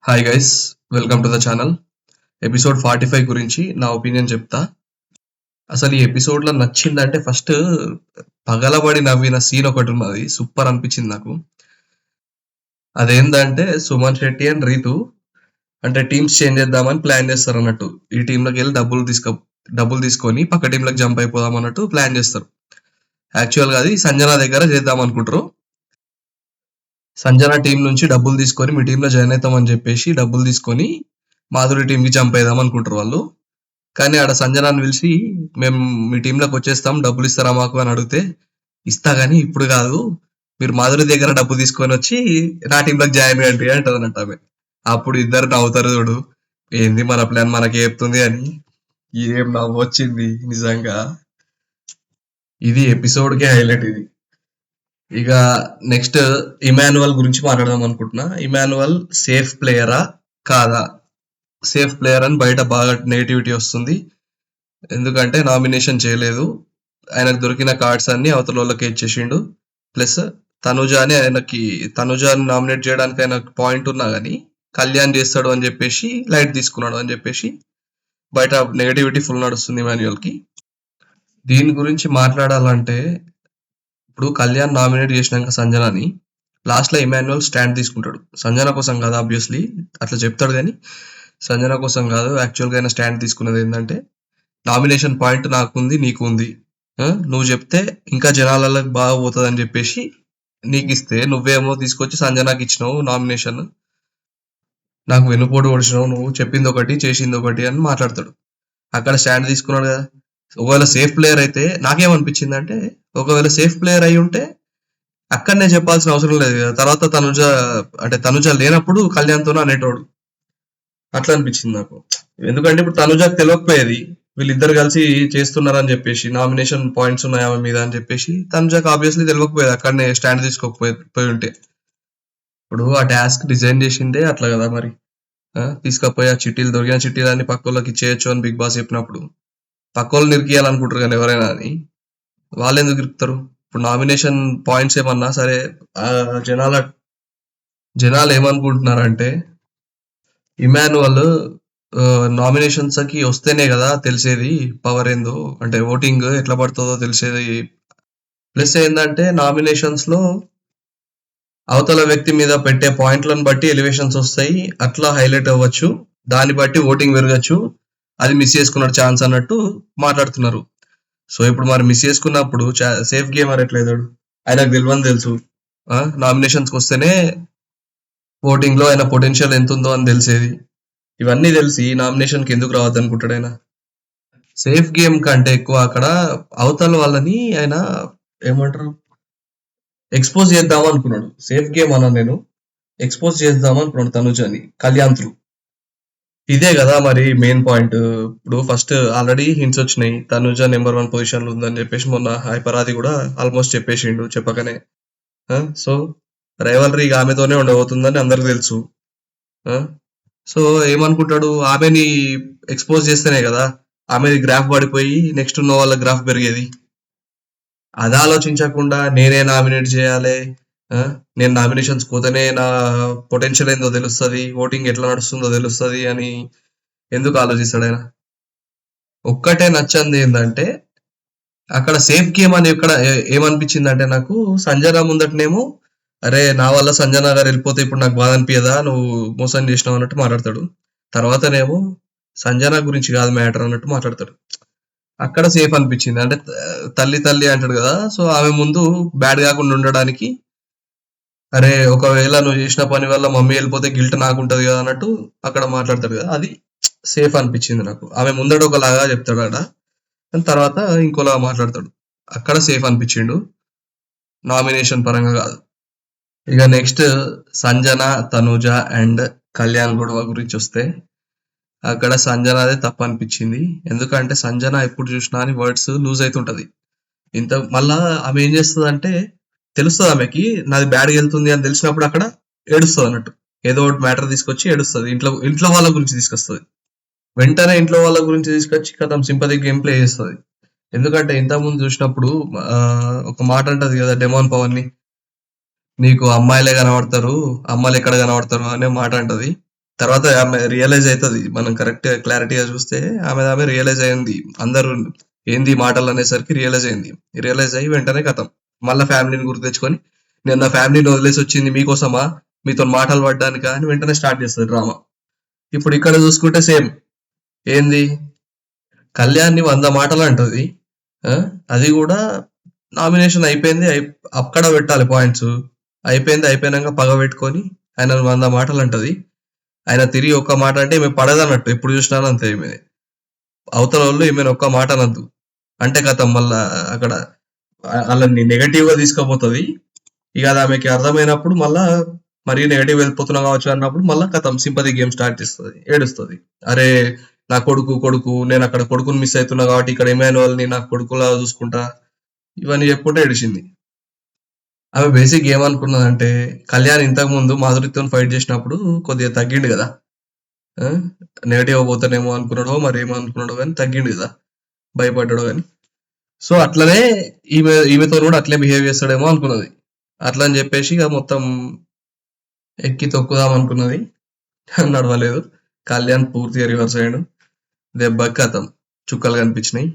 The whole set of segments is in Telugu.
Hi guys, welcome to the channel. Episode 45 గురించి నా ఒపీనియన్ చెప్తా. అసలు ఈ ఎపిసోడ్లో నచ్చిందంటే ఫస్ట్ పగలబడి నవ్విన సీన్ ఒకటి ఉన్నది, సూపర్ అనిపించింది నాకు. అదేంటంటే సుమన్ శెట్టి అండ్ రీతు అంటే టీమ్స్ చేంజ్ చేద్దామని ప్లాన్ చేస్తారు అన్నట్టు. ఈ టీంలోకి వెళ్ళి డబ్బులు తీసుకొని పక్క టీంలోకి జంప్ అయిపోదాం అన్నట్టు ప్లాన్ చేస్తారు. యాక్చువల్గా అది సంజన దగ్గర చేద్దాం అనుకుంటారు. సంజన టీం నుంచి డబ్బులు తీసుకొని మీ టీంలో జాయిన్ అవుతామని చెప్పేసి డబ్బులు తీసుకొని మాధురి టీంకి జంప్ అయిదాం అనుకుంటారు వాళ్ళు. కానీ ఆడ సంజనాన్ని పిలిచి మేము మీ టీంలోకి వచ్చేస్తాం, డబ్బులు ఇస్తారా మాకు అని అడిగితే, ఇస్తా కానీ ఇప్పుడు కాదు, మీరు మాధురి దగ్గర డబ్బు తీసుకొని వచ్చి నా టీంలోకి జాయిన్ కండి అంటది అన్నట్టు ఆమె. అప్పుడు ఇద్దరు నవ్వుతారు చూడు, ఏంది మన ప్లాన్ మనకి చెప్తుంది అని. ఏం నవ్వు వచ్చింది నిజంగా. ఇది ఎపిసోడ్కే హైలైట్ ఇది. ఇక నెక్స్ట్ ఇమాన్యువల్ గురించి మాట్లాడదాం అనుకుంటున్నా. ఇమాన్యువల్ సేఫ్ ప్లేయరా కాదా? సేఫ్ ప్లేయర్ అని బయట బాగా నెగిటివిటీ వస్తుంది. ఎందుకంటే నామినేషన్ చేయలేదు, ఆయనకు దొరికిన కార్డ్స్ అన్ని అవతల వాళ్ళకి ఇచ్చేసిండు. ప్లస్ తనుజాని నామినేట్ చేయడానికి ఆయన పాయింట్ ఉన్నా కానీ కళ్యాణ్ చేస్తాడు అని చెప్పేసి లైట్ తీసుకున్నాడు అని చెప్పేసి బయట నెగటివిటీ ఫుల్ నడుస్తుంది ఇమాన్యువల్కి. దీని గురించి మాట్లాడాలంటే ఇప్పుడు కళ్యాణ్ నామినేట్ చేసినాక సంజనాని లాస్ట్లో ఇమాన్యువల్ స్టాండ్ తీసుకుంటాడు. సంజన కోసం కాదు, ఆబ్వియస్లీ అట్లా చెప్తాడు కానీ సంజన కోసం కాదు. యాక్చువల్గా ఆయన స్టాండ్ తీసుకున్నది ఏంటంటే నామినేషన్ పాయింట్ నాకుంది, నీకు ఉంది, నువ్వు చెప్తే ఇంకా జనాలకు బాగా పోతుంది అని చెప్పేసి నీకు ఇస్తే నువ్వేమో తీసుకొచ్చి సంజనాకి ఇచ్చినావు నామినేషన్, నాకు వెన్నుపోటు ఓడిచినావు, నువ్వు చెప్పింది ఒకటి చేసింది ఒకటి అని మాట్లాడతాడు. అక్కడ స్టాండ్ తీసుకున్నాడు కదా. ఒకవేళ సేఫ్ ప్లేయర్ అయితే నాకేమనిపించింది అంటే, ఒకవేళ సేఫ్ ప్లేయర్ అయి ఉంటే అక్కడనే చెప్పాల్సిన అవసరం లేదు కదా. తర్వాత తనుజ లేనప్పుడు కళ్యాణ్తో అనేటోడు. అట్లా అనిపించింది నాకు. ఎందుకంటే ఇప్పుడు తనుజకు తెలియకపోయేది వీళ్ళిద్దరు కలిసి చేస్తున్నారని చెప్పేసి, నామినేషన్ పాయింట్స్ ఉన్నాయి ఆమె మీద అని చెప్పేసి తనుజకు ఆబ్వియస్లీ తెలియకపోయేది అక్కడనే స్టాండ్ తీసుకోకపోయి ఉంటే. ఇప్పుడు ఆ టాస్క్ డిజైన్ చేసిందే అట్లా కదా మరి. తీసుకపోయి ఆ దొరికిన చిట్టీలన్నీ పక్క వాళ్ళకి ఇచ్చేయచ్చు అని బిగ్ బాస్ చెప్పినప్పుడు పక్క వాళ్ళు నిరికియాలనుకుంటారు కానీ ఎవరైనా అని, వాళ్ళు ఎందుకు ఇరుకుతారు? ఇప్పుడు నామినేషన్ పాయింట్స్ ఏమన్నా సరే, జనాలు ఏమనుకుంటున్నారంటే ఇమాన్యువల్ నామినేషన్స్ కి వస్తేనే కదా తెలిసేది పవర్ ఏందో, అంటే ఓటింగ్ ఎట్లా పడుతుందో తెలిసేది. ప్లస్ ఏంటంటే నామినేషన్స్ లో అవతల వ్యక్తి మీద పెట్టే పాయింట్లను బట్టి ఎలివేషన్స్ వస్తాయి, అట్లా హైలైట్ అవ్వచ్చు, దాన్ని బట్టి ఓటింగ్ పెరగచ్చు, అది మిస్ చేసుకున్న ఛాన్స్ అన్నట్టు మాట్లాడుతున్నారు. సో ఇప్పుడు మరి మిస్ చేసుకున్నప్పుడు సేఫ్ గేమర్ ఎట్లయితాడు? ఆయనకు తెలియని తెలుసు, నామినేషన్స్కి వస్తేనే ఓటింగ్ లో ఆయన పొటెన్షియల్ ఎంత ఉందో అని తెలిసేది. ఇవన్నీ తెలిసి నామినేషన్కి ఎందుకు రావద్దు అనుకుంటాడు ఆయన? సేఫ్ గేమ్ కంటే ఎక్కువ అక్కడ అవతల వాళ్ళని ఆయన ఏమంటారు ఎక్స్పోజ్ చేద్దాం అనుకున్నాడు. సేఫ్ గేమ్ అన్నా నేను ఎక్స్పోజ్ చేద్దాం అనుకున్నాడు తనుజని కళ్యాణ్ త్రూ. ఇదే కదా మరి మెయిన్ పాయింట్. ఇప్పుడు ఫస్ట్ ఆల్రెడీ హింట్స్ వచ్చినాయి, తనుజ నెంబర్ 1 పొజిషన్ లో ఉందని చెప్పేసి మొన్న హైపరాది కూడా ఆల్మోస్ట్ చెప్పేసిండు చెప్పకనే. సో రైవలరీ ఆమెతోనే ఉండబోతుందని అందరికి తెలుసు. సో ఏమనుకుంటాడు, ఆమెని ఎక్స్పోజ్ చేస్తేనే కదా ఆమెది గ్రాఫ్ పడిపోయి నెక్స్ట్ ఉన్న వాళ్ళ గ్రాఫ్ పెరిగేది. అది ఆలోచించకుండా నేనే నామినేట్ చేయాలి, నేను నామినేషన్స్ పోతేనే నా పొటెన్షియల్ ఏందో తెలుస్తుంది, ఓటింగ్ ఎట్లా నడుస్తుందో తెలుస్తుంది అని ఎందుకు ఆలోచిస్తాడు ఆయన? ఒక్కటే నచ్చంది ఏంటంటే అక్కడ సేఫ్ గేమ్ అని ఇక్కడ ఏమనిపించింది అంటే నాకు, సంజన ముందటనేమో అరే నా వల్ల సంజన గారు వెళ్ళిపోతే ఇప్పుడు నాకు బాధ అనిపించదా, నువ్వు మోసం చేసినావు అన్నట్టు మాట్లాడతాడు. తర్వాతనేమో సంజన గురించి కాదు మ్యాటర్ అన్నట్టు మాట్లాడతాడు. అక్కడ సేఫ్ అనిపించింది. అంటే తల్లి అంటాడు కదా, సో ఆమె ముందు బ్యాడ్ కాకుండా ఉండడానికి, అరే ఒకవేళ నువ్వు చేసిన పని వల్ల మమ్మీ వెళ్ళిపోతే గిల్ట్ నాకు ఉంటది కదా అన్నట్టు అక్కడ మాట్లాడతాడు కదా, అది సేఫ్ అనిపించింది నాకు. ఆమె ముందట ఒకలాగా చెప్తాడు అక్కడ, తర్వాత ఇంకోలా మాట్లాడతాడు. అక్కడ సేఫ్ అనిపించిండు, నామినేషన్ పరంగా కాదు. ఇక నెక్స్ట్ సంజన, తనుజ అండ్ కళ్యాణ్ గొడవ గురించి వస్తే, అక్కడ సంజనదే తప్పు అనిపించింది. ఎందుకంటే సంజన ఎప్పుడు చూసినా అని వర్డ్స్ లూజ్ అవుతుంటది. మళ్ళా ఆమె ఏం చేస్తుంది అంటే, తెలుస్తుంది ఆమెకి నాది బ్యాడ్గా వెళ్తుంది అని తెలిసినప్పుడు అక్కడ ఏడుస్తుంది అన్నట్టు, ఏదో ఒకటి మ్యాటర్ తీసుకొచ్చి ఏడుస్తుంది. ఇంట్లో వాళ్ళ గురించి తీసుకొస్తుంది. వెంటనే ఇంట్లో వాళ్ళ గురించి తీసుకొచ్చి కథం సింపతి గేమ్ ప్లే చేస్తుంది. ఎందుకంటే ఇంతకుముందు చూసినప్పుడు ఒక మాట అంటది కదా డెమాన్ పవన్ ని, నీకు అమ్మాయిలే కనబడతారు, అమ్మాయిలు ఎక్కడ కనబడతారు అనే మాట అంటది. తర్వాత ఆమె రియలైజ్ అవుతుంది, మనం కరెక్ట్ క్లారిటీగా చూస్తే ఆమె రియలైజ్ అయింది. అందరూ ఏంది ఈ మాటలు అనేసరికి రియలైజ్ అయింది. రియలైజ్ అయ్యి వెంటనే కథం మళ్ళీ ఫ్యామిలీని గుర్తు తెచ్చుకొని, నేను నా ఫ్యామిలీని వదిలేసి వచ్చింది మీకోసమా, మీతో మాటలు పడ్డానికా అని వెంటనే స్టార్ట్ చేస్తుంది డ్రామా. ఇప్పుడు ఇక్కడ చూసుకుంటే సేమ్. ఏంది, కళ్యాణ్‌ని 100 మాటలు అంటది. ఆ! అది గూడా నామినేషన్ అయిపోయింది. అక్కడ పెట్టాలి పాయింట్స్. అయిపోయింది. అయిపోయినంక పగ పెట్టుకొని ఆయనను 100 మాటలు అంటది. ఆయన తిరిగి ఒక్క మాట అంటే ఈమె పడదన్నట్టు. ఎప్పుడు చూసినా అంతే ఈమె. అవతలోళ్ళు ఈమెను ఒక్క మాట అనొద్దు. అంటే ఖతం మళ్ళా అక్కడ ఆళ్ళని నెగెటివ్‌గా తీసుకుపోతది. ఇక అది ఆమెకి అర్థమైనప్పుడు మళ్ళా మరీ నెగెటివ్ వెళ్ళిపోతున్నావు కావచ్చు అన్నప్పుడు మళ్ళా ఖతం సింపతి గేమ్ స్టార్ట్ చేస్తది. ఏడుస్తది. అరే! నా కొడుకు నేనక్కడ కొడుకుని మిస్ అయితున్నా కాబట్టి ఇక్కడ ఇమాన్యుయల్‌ని నా కొడుకులా చూసుకుంటా. ఇవన్నీ చెప్పుకుంటా ఏడిచింది. ఆమె బేసిక్ ఏమనుకున్నదంటే, కళ్యాణ్ ఇంతకుముందు మాధురితోని ఫైట్ చేసినప్పుడు కొద్దిగా తగ్గిండు గదా! ఆ! నెగెటివ్‌గా పోతానేమో అనుకున్నాడో మరేమో అనుకున్నాడో గాని తగ్గిండు గదా! భయపడ్డాడో గాని. సో, అట్లనే ఈమెతోని గూడా అట్లే బిహేవ్ చేస్తాడేమో అనుకున్నది. అట్లా అని చెప్పేసి ఇగ మొత్తం ఎక్కి తొక్కుదాం అనుకున్నది. నడవలేదు. కళ్యాణ్ పూర్తిగా రివర్స్ అయ్యిండు. దెబ్బకి ఖతం. చుక్కలు కనిపించినాయి.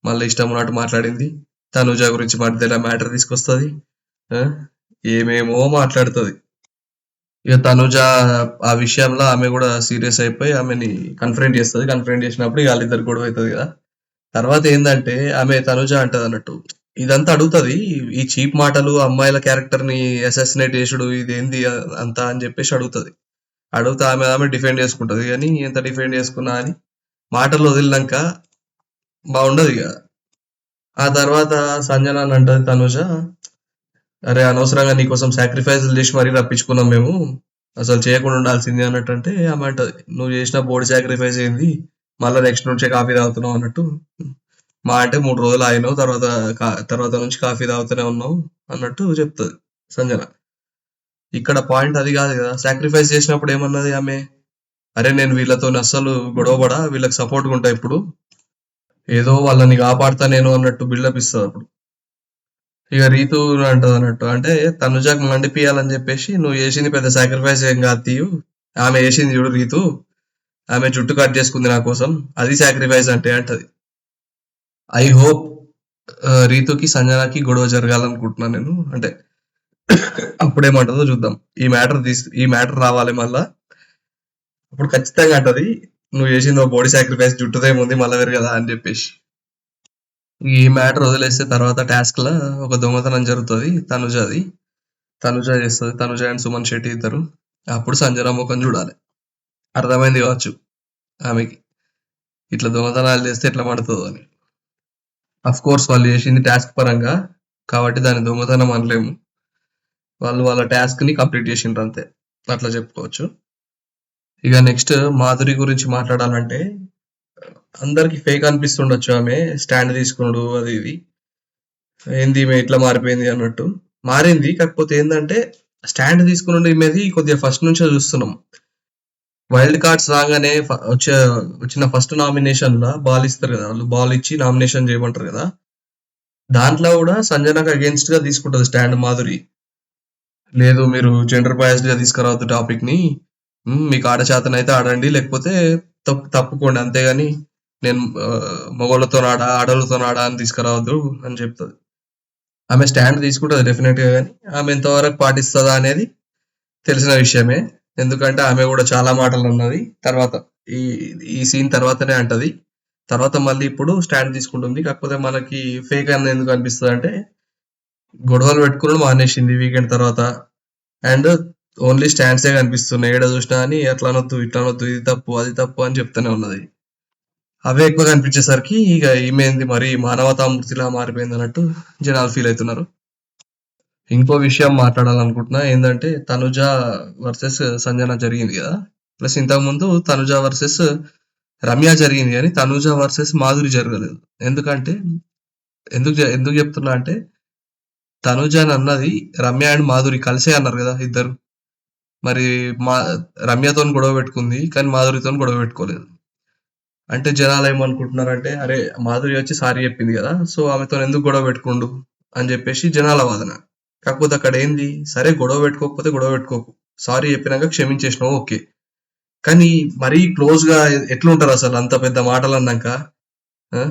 మళ్ళీ ఇష్టం ఉన్నట్టు మాట్లాడింది. తనుజ గురించి మధ్యలో మ్యాటర్ తీసుకొస్తది. ఆ! ఏమేమో మాట్లాడుతది. ఇక తనుజ ఆ విషయంలో ఆమె కూడా సీరియస్ అయిపోయి ఆమెని కన్ఫరెంట్ చేస్తది. కన్ఫరెంట్ చేసినప్పుడు ఇక వాళ్ళిద్దరికి గొడవ అవుతది కదా! తర్వాత ఏందంటే ఆమె తనుజ అంటదన్నట్టు. ఇదంతా అడుగుతది. ఈ చీప్ మాటలు, అమ్మాయిల క్యారెక్టర్ ని అసాసినేట్ చేసుడు ఇదేంది అంతా అని చెప్పేసి అడుగుతది. అడిగితే ఆమె డిఫెండ్ చేసుకుంటది. కానీ ఎంత డిఫెండ్ చేసుకున్నా అని మాటలు వదిలినాక బాగుండదు ఇక. ఆ తర్వాత సంజన అని అంటది తనుజ, అరే అనవసరంగా నీకోసం సాక్రిఫైస్లు చేసి మరీ రప్పించుకున్నాం మేము, అసలు చేయకుండా ఉండాల్సింది అన్నట్టు. అంటే ఆమె అంటది, నువ్వు చేసిన బోడి సాక్రిఫైస్ ఏంది, మళ్ళీ నెక్స్ట్ నుంచే కాఫీ తాగుతున్నావు అన్నట్టు. మా అంటే 3 రోజులు ఆగినావు, తర్వాత నుంచి కాఫీ తాగుతూనే ఉన్నావు అన్నట్టు చెప్తది సంజన. ఇక్కడ పాయింట్ అది కాదు కదా, సాక్రిఫైస్ చేసినప్పుడు ఏమన్నది ఆమె, అరే నేను వీళ్ళతో అస్సలు గొడవపడా, వీళ్ళకి సపోర్ట్గా ఉంటా ఇప్పుడు, ఏదో వాళ్ళని కాపాడుతా నేను అన్నట్టు బిల్డప్ ఇస్తుంది అప్పుడు. ఇక రీతు అంటది అన్నట్టు, అంటే తనుజాకు మండిపియాలని చెప్పేసి నువ్వు చేసింది పెద్ద సాక్రిఫైస్ ఏం కాదు తీయు, ఆమె చేసింది చూడు రీతు, ఆమె జుట్టు కట్ చేసుకుంది నా కోసం, అది సాక్రిఫైస్ అంటే అంటది. ఐ హోప్ రీతుకి సంజనాకి గొడవ జరగాలనుకుంటున్నాను నేను. అంటే అప్పుడేమంటదో చూద్దాం. ఈ మ్యాటర్ రావాలి మళ్ళా. అప్పుడు ఖచ్చితంగా అంటది, నువ్వు చేసింది ఒక బాడీ సాక్రిఫైస్ జుట్టుదేముంది మళ్ళా వేరు కదా అని చెప్పేసి. ఈ మ్యాటర్ వదిలేస్తే తర్వాత టాస్క్ లో ఒక దొంగతనం జరుగుతుంది. తనుజ చేస్తుంది. తనుజ అండ్ సుమన్ శెట్టి ఇద్దరు. అప్పుడు సంజన ముఖం చూడాలి. అర్థమైంది కావచ్చు ఆమెకి, ఇట్లా దొంగతనాలు చేస్తే ఎట్లా పడుతుందో అని. అఫ్ కోర్స్ వాళ్ళు చేసింది టాస్క్ పరంగా కాబట్టి దాన్ని దొంగతనం అనలేము. వాళ్ళు వాళ్ళ టాస్క్ ని కంప్లీట్ చేసిండ్రు అంతే, అట్లా చెప్పుకోవచ్చు. ఇక నెక్స్ట్ మాధురి గురించి మాట్లాడాలంటే, అందరికి ఫేక్ అనిపిస్తుండొచ్చు ఆమె స్టాండ్ తీసుకున్నాడు అది ఇది, ఏంది ఈమె ఇట్లా మారిపోయింది అన్నట్టు. మారింది, కాకపోతే ఏంటంటే స్టాండ్ తీసుకుని ఈమెది కొద్దిగా ఫస్ట్ నుంచే చూస్తున్నాం. వైల్డ్ కార్డ్స్ రాగానే వచ్చిన ఫస్ట్ నామినేషన్ లా బాల్ ఇస్తారు కదా, వాళ్ళు బాల్ ఇచ్చి నామినేషన్ చేయమంటారు కదా, దాంట్లో కూడా సంజనకు అగేన్స్ట్ గా తీసుకుంటది స్టాండ్ మాధురి. లేదు మీరు జెండర్ బయాస్డ్ గా తీసుకురావద్దు టాపిక్ ని, మీకు ఆడ చేతనైతే ఆడండి, లేకపోతే తప్పుకోండి, అంతేగాని నేను మగవాళ్ళతో ఆడవాళ్ళతో ఆడా అని తీసుకురావద్దు అని చెప్తుంది. ఆమె స్టాండ్ తీసుకుంటుంది డెఫినెట్ గా, కానీ ఆమె ఎంతవరకు పాటిస్తుందా అనేది తెలిసిన విషయమే. ఎందుకంటే ఆమె కూడా చాలా మాటలు అన్నది తర్వాత, ఈ ఈ సీన్ తర్వాతనే అంటది. తర్వాత మళ్ళీ ఇప్పుడు స్టాండ్ తీసుకుంటుంది. కాకపోతే మనకి ఫేక్ అని ఎందుకు అనిపిస్తుంది అంటే, గొడవలు పెట్టుకుని మానేసింది వీకెండ్ తర్వాత, అండ్ ఓన్లీ స్టాండ్సే కనిపిస్తున్నాయి ఏడ చూసినా అని, అట్లా అనొద్దు ఇట్లా అనొద్దు, ఇది తప్పు అది తప్పు అని చెప్తూనే ఉన్నది. అవే ఎక్కువ కనిపించేసరికి ఇక ఈమెంది మరి మానవతామూర్తిలా మారిపోయింది అన్నట్టు జనాలు ఫీల్ అవుతున్నారు. ఇంకో విషయం మాట్లాడాలనుకుంటున్నా, ఏంటంటే తనుజ వర్సెస్ సంజన జరిగింది కదా, ప్లస్ ఇంతకుముందు తనుజ వర్సెస్ రమ్య జరిగింది, కానీ తనుజ వర్సెస్ మాధురి జరగలేదు. ఎందుకంటే ఎందుకు చెప్తున్నా అంటే, తనుజ అన్నది రమ్య అండ్ మాధురి కలిసే అన్నారు కదా ఇద్దరు. మరి రమ్యతో గొడవ పెట్టుకుంది కానీ మాధురితో గొడవ పెట్టుకోలేదు. అంటే జనాలు ఏమనుకుంటున్నారంటే, అరే మాధురి వచ్చి సారీ చెప్పింది కదా, సో ఆమెతో ఎందుకు గొడవ పెట్టుకుండు అని చెప్పేసి జనాల వాదన. కాకపోతే అక్కడ ఏంది, సరే గొడవ పెట్టుకోకపోతే గొడవ పెట్టుకోకు, సారీ చెప్పినాక క్షమించేసినావు ఓకే, కానీ మరీ క్లోజ్‌గా ఎట్లుంటారు అసలు అంత పెద్ద మాటలు అన్నాక? ఆ!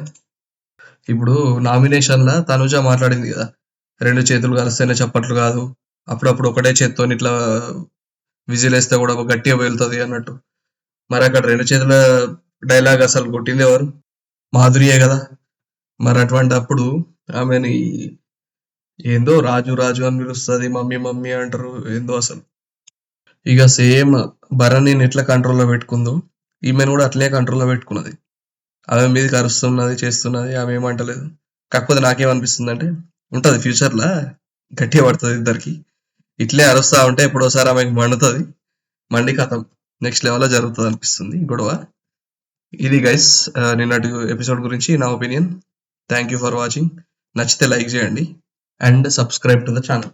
ఇప్పుడు నామినేషన్‌ల తనుజ మాట్లాడింది కదా! 2 చేతులు కలిస్తేనే చప్పట్లు కాదు. అప్పుడప్పుడు ఒకటే చేత్తోని ఇట్లా విజిలేస్తే కూడా గట్టిగా పేలుతది అన్నట్టు. మరి అక్కడ 2 చేతుల డైలాగ్ అసలు కొట్టింది ఎవరు? మాధురియే కదా! మరి అటువంటప్పుడు ఆమెని ఏందో రాజు రాజు అని పిలుస్తది. మమ్మీ మమ్మీ అంటారు. ఏందో అసలు. ఇక సేమ్ భరణిని ఎట్లా కంట్రోల్‌లో పెట్టుకుందో, ఈమెను కూడా అట్లే కంట్రోల్‌లో పెట్టుకున్నది. ఆమె మీదకి అరుస్తున్నది, చేస్తున్నది. ఆమె ఏమంటలేదు. కాకపోతే నాకేమనిపిస్తుందంటే, ఉంటది ఫ్యూచర్‌ల గట్టిగా పడతది ఇద్దరికి. ఇట్లే అరుస్తా ఉంటే ఎప్పుడోసారి ఆమెకి మండుతది. మండి కథం. నెక్స్ట్ లెవెల్‌లో జరుగుతది అనిపిస్తుంది గొడవ. ఇది గైస్ నిన్నటి ఎపిసోడ్ గురించి నా opinion. Thank you for watching. నచ్చితే లైక్ చేయండి and subscribe to the channel.